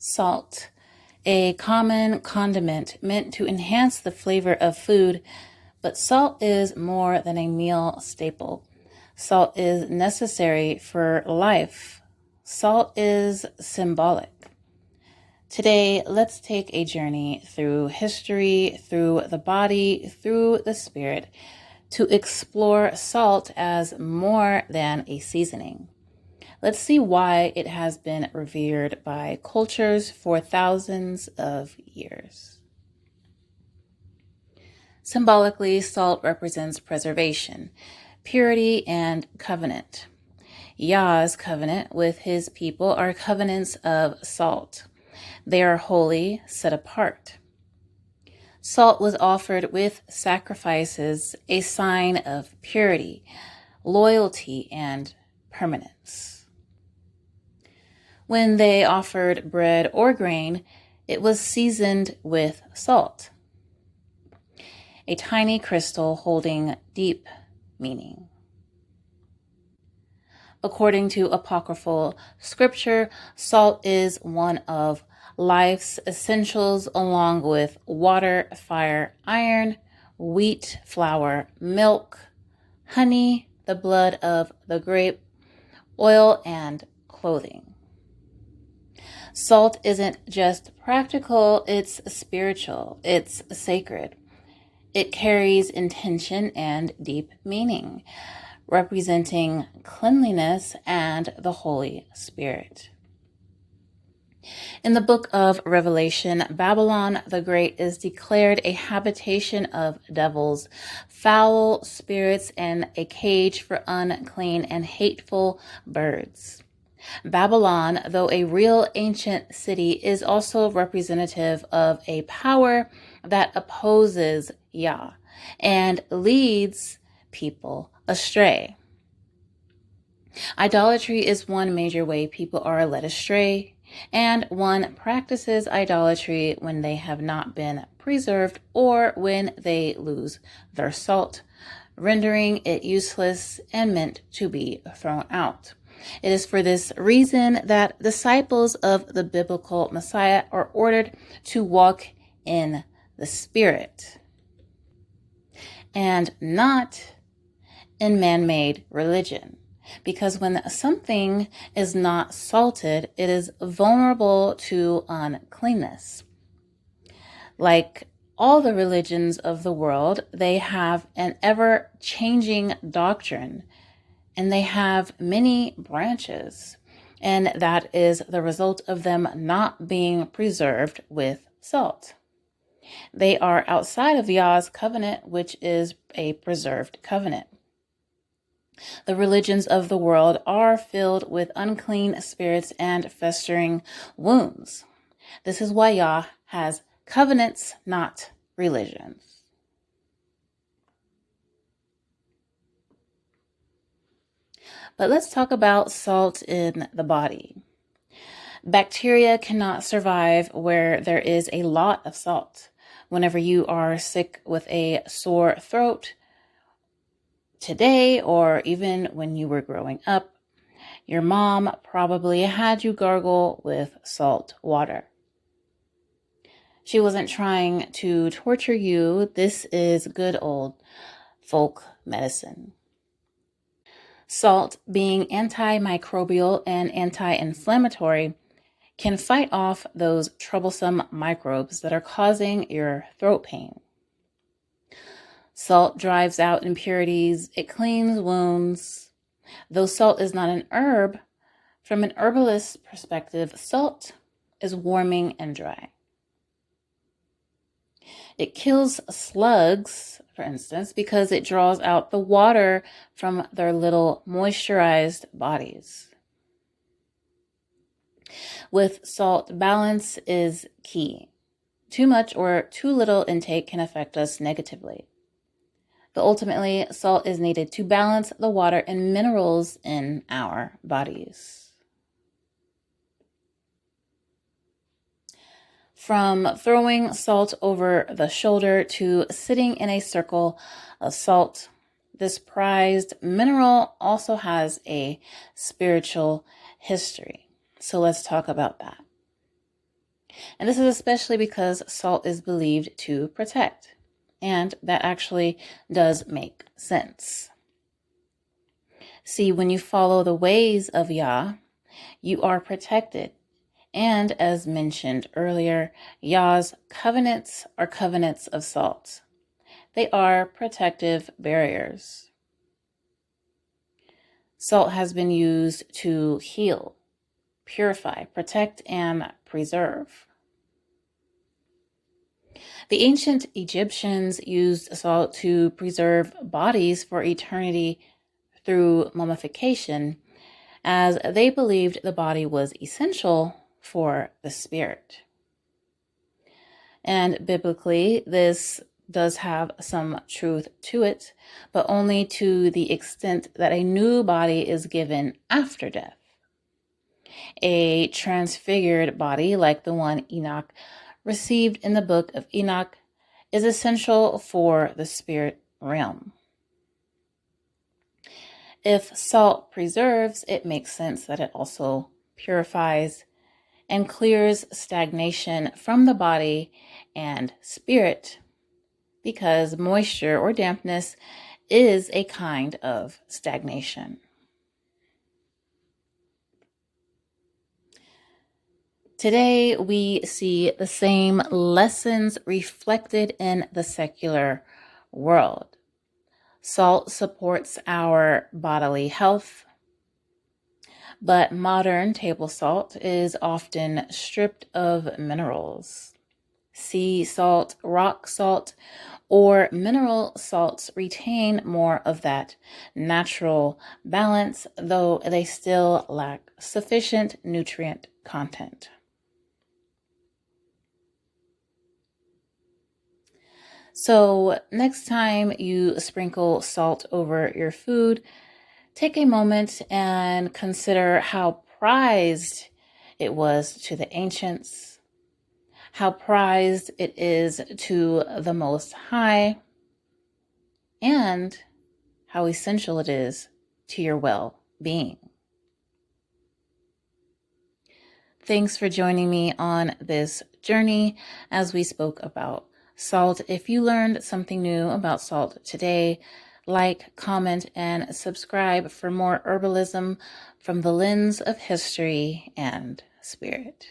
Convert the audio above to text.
Salt, a common condiment meant to enhance the flavor of food, but salt is more than a meal staple. Salt is necessary for life. Salt is symbolic. Today, let's take a journey through history, through the body, through the spirit, to explore salt as more than a seasoning. Let's see why it has been revered by cultures for thousands of years. Symbolically, salt represents preservation, purity, and covenant. Yah's covenant with his people are covenants of salt. They are holy, set apart. Salt was offered with sacrifices, a sign of purity, loyalty, and permanence. When they offered bread or grain, it was seasoned with salt, a tiny crystal holding deep meaning. According to apocryphal scripture, salt is one of life's essentials, along with water, fire, iron, wheat, flour, milk, honey, the blood of the grape, oil, and clothing. Salt isn't just practical, it's spiritual, it's sacred. It carries intention and deep meaning, representing cleanliness and the Holy Spirit. In the book of Revelation, Babylon the Great is declared a habitation of devils, foul spirits, and a cage for unclean and hateful birds. Babylon, though a real ancient city, is also representative of a power that opposes Yah and leads people astray. Idolatry is one major way people are led astray, and one practices idolatry when they have not been preserved or when they lose their salt, rendering it useless and meant to be thrown out. It is for this reason that disciples of the biblical Messiah are ordered to walk in the Spirit and not in man-made religion. Because when something is not salted, it is vulnerable to uncleanness. Like all the religions of the world, they have an ever-changing doctrine, and they have many branches, and that is the result of them not being preserved with salt. They are outside of Yah's covenant, which is a preserved covenant. The religions of the world are filled with unclean spirits and festering wounds. This is why Yah has covenants, not religions. But let's talk about salt in the body. Bacteria cannot survive where there is a lot of salt. Whenever you are sick with a sore throat, today, or even when you were growing up, your mom probably had you gargle with salt water. She wasn't trying to torture you. This is good old folk medicine. Salt, being antimicrobial and anti-inflammatory, can fight off those troublesome microbes that are causing your throat pain. Salt drives out impurities, it cleans wounds. Though salt is not an herb, from an herbalist perspective, salt is warming and dry. It kills slugs, for instance, because it draws out the water from their little moisturized bodies. With salt, balance is key. Too much or too little intake can affect us negatively. But ultimately, salt is needed to balance the water and minerals in our bodies. From throwing salt over the shoulder to sitting in a circle of salt, this prized mineral also has a spiritual history. So let's talk about that. And this is especially because salt is believed to protect. And that actually does make sense. See, when you follow the ways of Yah, you are protected. And as mentioned earlier, Yah's covenants are covenants of salt. They are protective barriers. Salt has been used to heal, purify, protect, and preserve. The ancient Egyptians used salt to preserve bodies for eternity through mummification, as they believed the body was essential for the spirit. And biblically, this does have some truth to it, but only to the extent that a new body is given after death. A transfigured body, like the one Enoch received in the book of Enoch, is essential for the spirit realm. If salt preserves, it makes sense that it also purifies and clears stagnation from the body and spirit, because moisture or dampness is a kind of stagnation. Today, we see the same lessons reflected in the secular world. Salt supports our bodily health, but modern table salt is often stripped of minerals. Sea salt, rock salt, or mineral salts retain more of that natural balance, though they still lack sufficient nutrient content. So next time you sprinkle salt over your food, take a moment and consider how prized it was to the ancients, how prized it is to the Most High, and how essential it is to your well-being. Thanks for joining me on this journey as we spoke about salt. If you learned something new about salt today, like, comment, and subscribe for more herbalism from the lens of history and spirit.